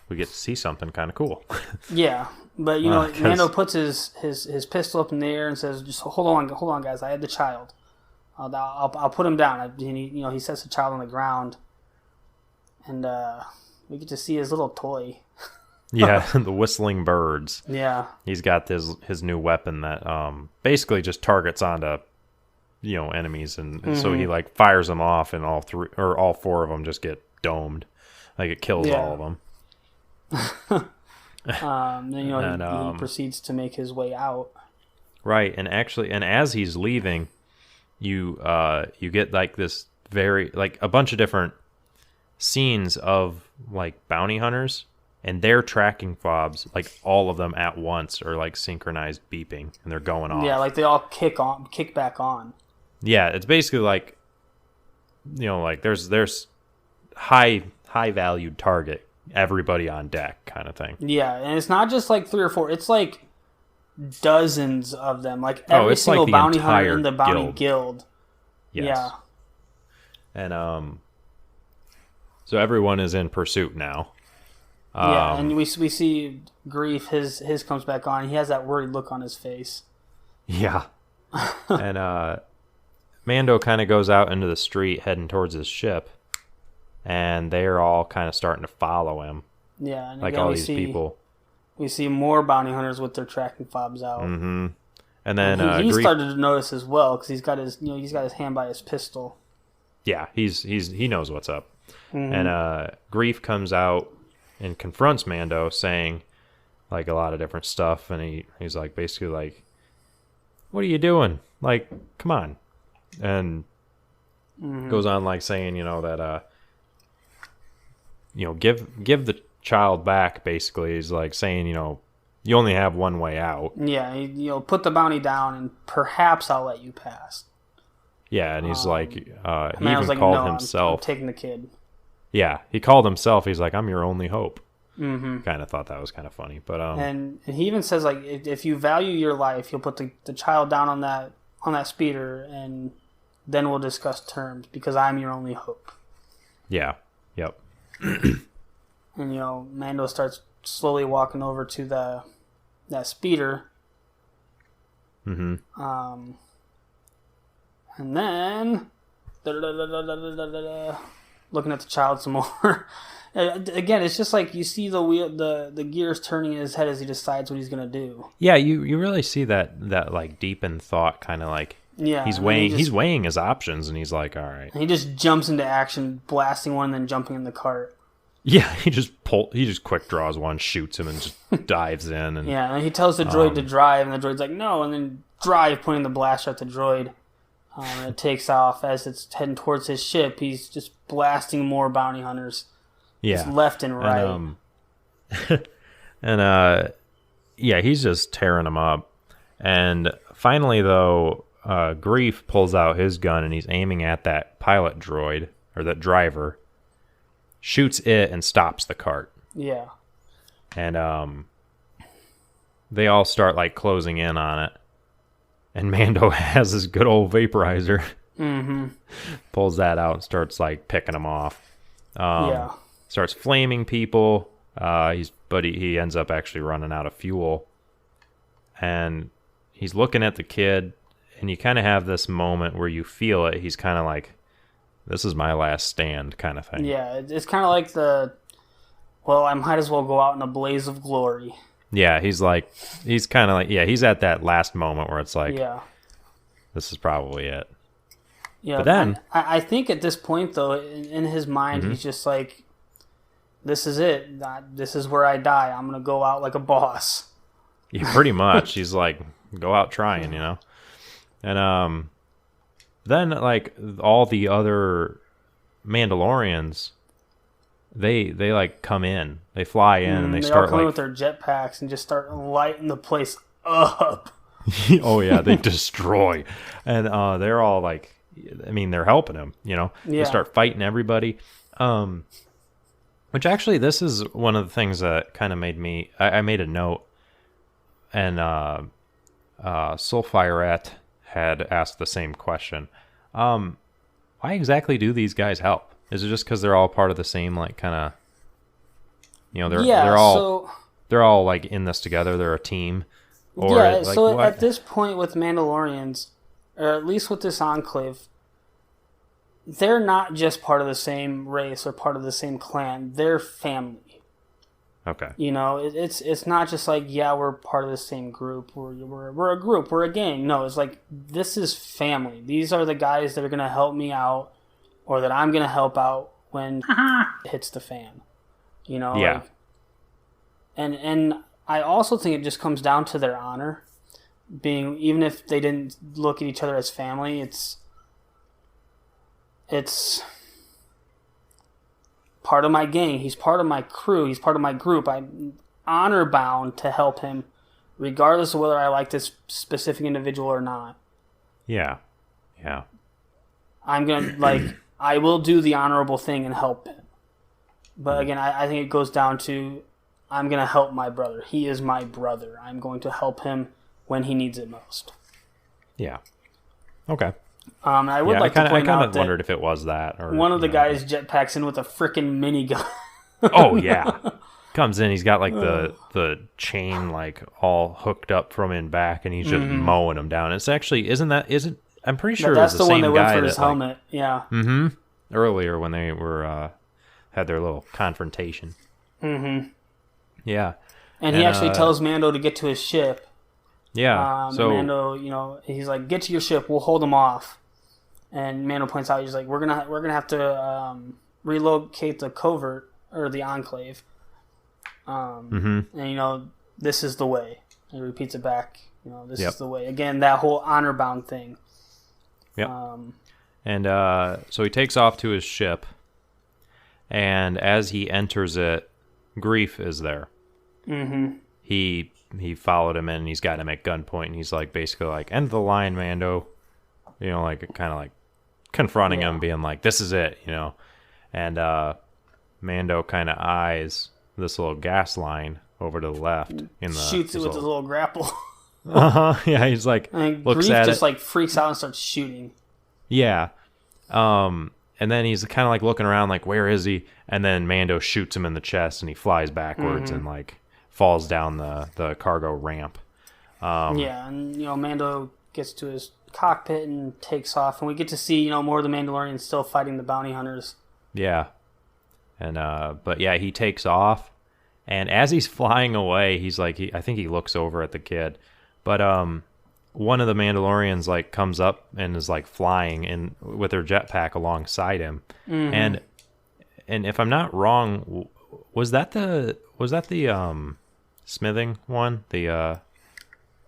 we get to see something kind of cool. Yeah, but Mando puts his pistol up in the air and says, "Just hold on, guys. I had the child. I'll put him down." And he sets the child on the ground, and we get to see his little toy. Yeah, the whistling birds. Yeah, he's got his new weapon that basically just targets onto enemies, and so he like fires them off, and all 4 of them just get domed, like it kills all of them. Then he proceeds to make his way out. Right, and as he's leaving, you get like this a bunch of different scenes of like bounty hunters and their tracking fobs, like all of them at once are like synchronized beeping, and they're going off. Yeah, like they all kick back on. Yeah, it's basically like like there's high valued target. Everybody on deck kind of thing. Yeah, and it's not just like 3 or 4. It's like dozens of them. Like every single like bounty hunter in the bounty guild. Yes. Yeah. And so everyone is in pursuit now. Yeah, and we see Grief. His comes back on. He has that worried look on his face. Yeah. And Mando kind of goes out into the street heading towards his ship. And they're all kind of starting to follow him. Yeah, and like all these people. We see more bounty hunters with their tracking fobs out. Mm-hmm. And then he started to notice as well because he's got his hand by his pistol. yeah, he knows what's up. And Grief comes out and confronts Mando, saying like a lot of different stuff, and he's like basically like, "What are you doing? Like, come on!" And goes on like saying, that give the child back. Basically, he's like saying, you only have one way out. Yeah, put the bounty down, and perhaps I'll let you pass. Yeah, and he's like, he even like, called no, himself. I'm taking the kid. Yeah, he called himself. He's like, I'm your only hope. Kind of thought that was kind of funny, but and he even says like, if you value your life, you'll put the child down on that speeder, and then we'll discuss terms because I'm your only hope. Yeah. Yep. And Mando starts slowly walking over to that speeder. And then looking at the child some more. Again, it's just like you see the gears turning in his head as he decides what he's gonna do. Yeah, you really see that like deepened thought, kind of like he's weighing his options, and he's like, all right. And he just jumps into action, blasting one, and then jumping in the cart. Yeah, he just quick draws one, shoots him, and just dives in. And yeah, and he tells the droid to drive, and the droid's like, no, and then drive, pointing the blaster at the droid. And it takes off as it's heading towards his ship. He's just blasting more bounty hunters. Yeah, just left and right. And he's just tearing them up. And finally, though, Grief pulls out his gun and he's aiming at that pilot droid or that driver. Shoots it and stops the cart. Yeah. And they all start like closing in on it. And Mando has this good old vaporizer. Pulls that out and starts like picking them off. Starts flaming people. He ends up actually running out of fuel. And he's looking at the kid, and you kind of have this moment where you feel it. He's kind of like, this is my last stand kind of thing. Yeah, it's kind of like I might as well go out in a blaze of glory. Yeah, he's kind of like, he's at that last moment where it's like, this is probably it. Yeah, but then I think at this point, though, in his mind, he's just like, this is it. This is where I die. I'm going to go out like a boss. Yeah, pretty much. He's like, go out trying, And then, like, all the other Mandalorians, they like come in. They fly in and they start all come in with their jetpacks and just start lighting the place up. Oh yeah, they destroy, and they're all like, I mean, they're helping him. They start fighting everybody. Which actually, this is one of the things that kind of made me. I made a note, and Sulfiret had asked the same question. Why exactly do these guys help? Is it just because they're all part of the same, like, kind of, they're all like in this together. They're a team. Or at this point with Mandalorians, or at least with this Enclave, they're not just part of the same race or part of the same clan. They're family. Okay. It's not just like, we're part of the same group. We're a group. We're a gang. No, it's like, this is family. These are the guys that are going to help me out, or that I'm going to help out when it hits the fan. Yeah. Like, and I also think it just comes down to their honor. Even if they didn't look at each other as family, it's part of my gang. He's part of my crew. He's part of my group. I'm honor bound to help him, regardless of whether I like this specific individual or not. Yeah. I'm going to, I will do the honorable thing and help him. But again, I think it goes down to, I'm going to help my brother. He is my brother. I'm going to help him when he needs it most. Yeah. Okay. I would like to point out that I kind of wondered if it was that. Or one of the guys jetpacks in with a freaking minigun. Oh, yeah. Comes in, he's got like the chain like all hooked up from in back, and he's just mowing them down. It's actually, I'm pretty sure that's it was the one same that went guy for his helmet. Yeah. Earlier when they were had their little confrontation. Yeah. And he actually tells Mando to get to his ship. Yeah. So Mando, he's like, get to your ship. We'll hold them off. And Mando points out, he's like, we're gonna have to relocate the covert or the enclave. And this is the way. And he repeats it back. This is the way. Again, that whole honor bound thing. Yep. And so he takes off to his ship, and as he enters it, Grief is there. Mm-hmm. He followed him in, and he's got him at gunpoint, and he's like basically like, end the line, Mando. Like kind of like confronting him, being like, this is it, And Mando kind of eyes this little gas line over to the left. Shoots it with his little grapple. Yeah, he's like, and looks Grief at just it. like freaks out and starts shooting. Yeah. And then he's kind of like looking around like, where is he? And then Mando shoots him in the chest, and he flies backwards and like falls down the cargo ramp. And Mando gets to his cockpit and takes off, and we get to see more of the Mandalorians still fighting the bounty hunters. Yeah. And but yeah, he takes off, and as he's flying away, he's like, I think he looks over at the kid, but one of the Mandalorians like comes up and is like flying in with their jetpack alongside him. And if I'm not wrong, was that the smithing one, the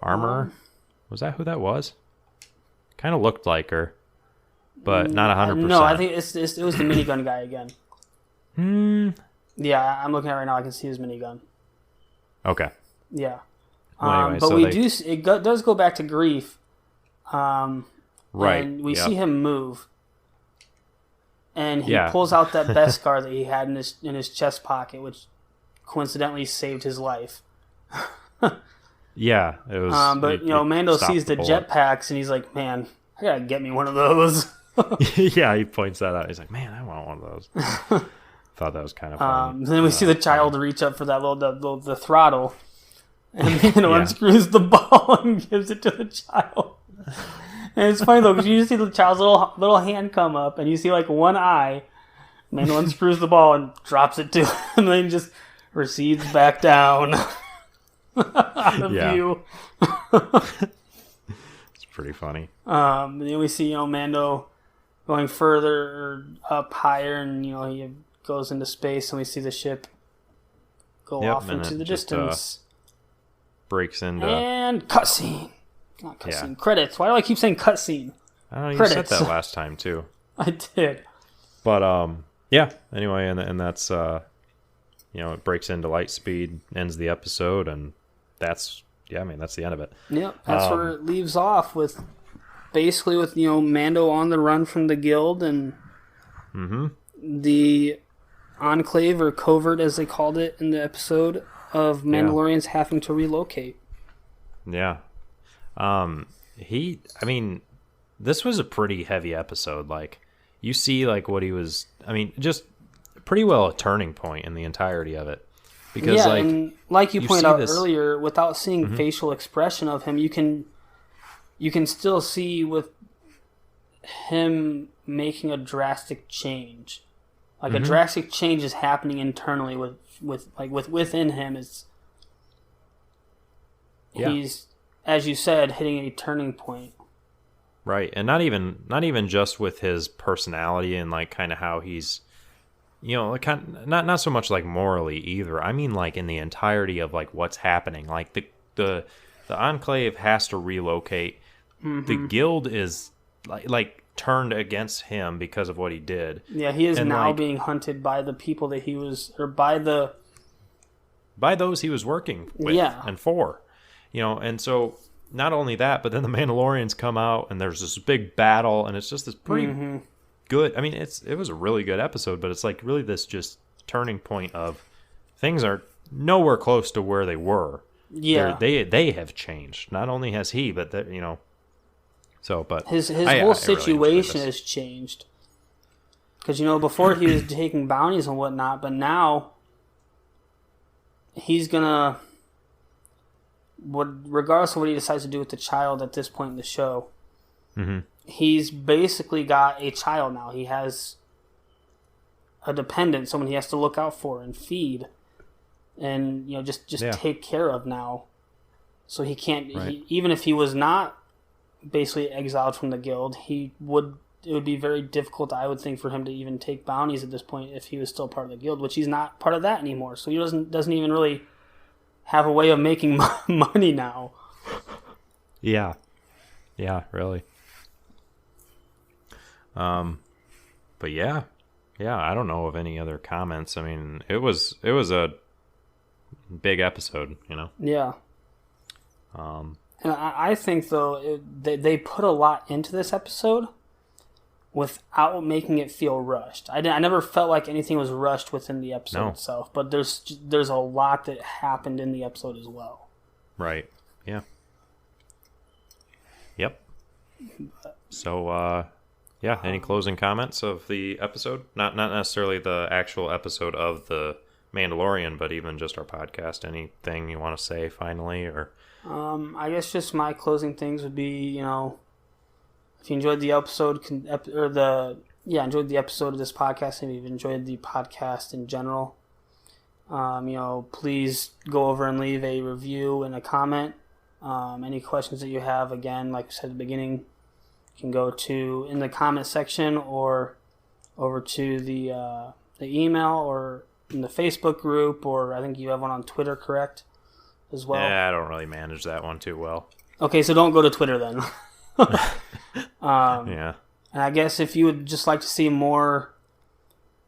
armorer? Was that who that was? Kind of looked like her, but not 100%. No, I think it was the minigun guy again. Yeah, I'm looking at it right now. I can see his minigun. Okay. Yeah. Well, anyway, but it does go back to Grief. Right. And we see him move. And he pulls out that Beskar that he had in his chest pocket, which coincidentally saved his life. Yeah, it was. But Mando sees the jetpacks, and he's like, "Man, I gotta get me one of those." Yeah, he points that out. He's like, "Man, I want one of those." Thought that was kind of fun. Then we see the child reach up for that the throttle, and unscrews the ball and gives it to the child. And it's funny though, because you just see the child's little hand come up, and you see like one eye. Mando unscrews the ball and drops it to him, and then just recedes back down. Out of view. It's pretty funny. Then we see Mando going further up higher, and he goes into space, and we see the ship go off into the distance. Breaks into and cutscene. Not cutscene. Credits. Why do I keep saying cutscene? I don't know. You Credits. said that last time too. I did. But yeah. Anyway, and that's it breaks into light speed, ends the episode, and that's the end of it. Yep, that's where it leaves off with Mando on the run from the guild, and the enclave or covert, as they called it in the episode, of Mandalorians having to relocate. Yeah. This was a pretty heavy episode. Like, you see like what he was, just pretty well a turning point in the entirety of it. Because and like you pointed out earlier, without seeing facial expression of him, you can still see with him making a drastic change. Like a drastic change is happening internally within him. He's, as you said, hitting a turning point. Right, and not even just with his personality and like kind of how he's, not so much like morally either. I mean, like in the entirety of like what's happening. Like the enclave has to relocate. The guild is like turned against him because of what he did. Yeah, he is now being hunted by the people that he was, or by those he was working with and for. And so not only that, but then the Mandalorians come out, and there's this big battle, and it's just this pretty good. I mean, it was a really good episode, but it's like really this just turning point of things are nowhere close to where they were. Yeah, they have changed. Not only has he, but So, but his whole situation has changed. Because before he was taking bounties and whatnot, but now he's gonna, regardless of what he decides to do with the child at this point in the show, he's basically got a child now. He has a dependent, someone he has to look out for and feed, and just take care of now. So he can't, even if he was not basically exiled from the guild, he would it would be very difficult, I would think, for him to even take bounties at this point if he was still part of the guild, which he's not part of that anymore. So he doesn't even really have a way of making money now. Yeah, really. But yeah, I don't know of any other comments. I mean, it was a big episode, you know. Yeah. And I think though they put a lot into this episode without making it feel rushed. I never felt like anything was rushed within the episode itself, but there's a lot that happened in the episode as well. Right. Yeah. Yep. So any closing comments of the episode? Not necessarily the actual episode of the Mandalorian, but even just our podcast. Anything you want to say finally, or? I guess just my closing things would be, if you enjoyed the episode, enjoyed the episode of this podcast, and you've enjoyed the podcast in general, please go over and leave a review and a comment. Any questions that you have, again, like I said at the beginning, you can go to in the comment section or over to the email or in the Facebook group, or I think you have one on Twitter, correct? As well. Yeah, I don't really manage that one too well. Okay, so don't go to Twitter then. Yeah. And I guess if you would just like to see more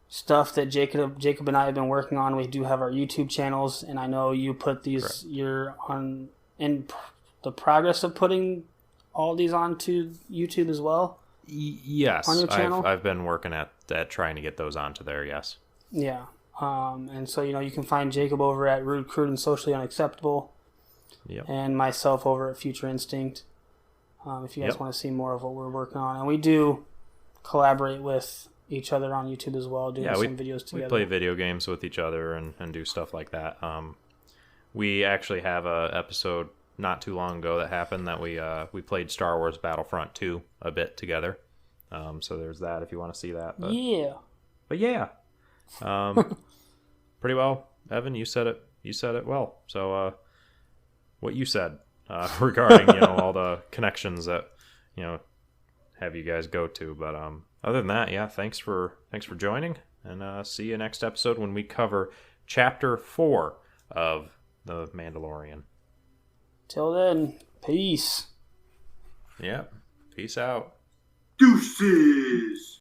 stuff that Jacob and I have been working on, we do have our YouTube channels, and I know you put these. Right. You're in the progress of putting all these onto YouTube as well. Yes, on your channel. I've been working at trying to get those onto there. Yes. Yeah. And so, you can find Jacob over at Rude, Crude, and Socially Unacceptable. Yep. And myself over at Future Instinct. If you guys want to see more of what we're working on. And we do collaborate with each other on YouTube as well, doing some videos together. We play video games with each other and do stuff like that. We actually have a episode not too long ago that happened that we played Star Wars Battlefront 2 a bit together. So there's that if you want to see that. But yeah. Pretty well, Evan. You said it well. So, what you said regarding all the connections that have you guys go to. But other than that, yeah, thanks for joining, and see you next episode when we cover Chapter 4 of the Mandalorian. Till then, peace. Yeah, peace out. Deuces.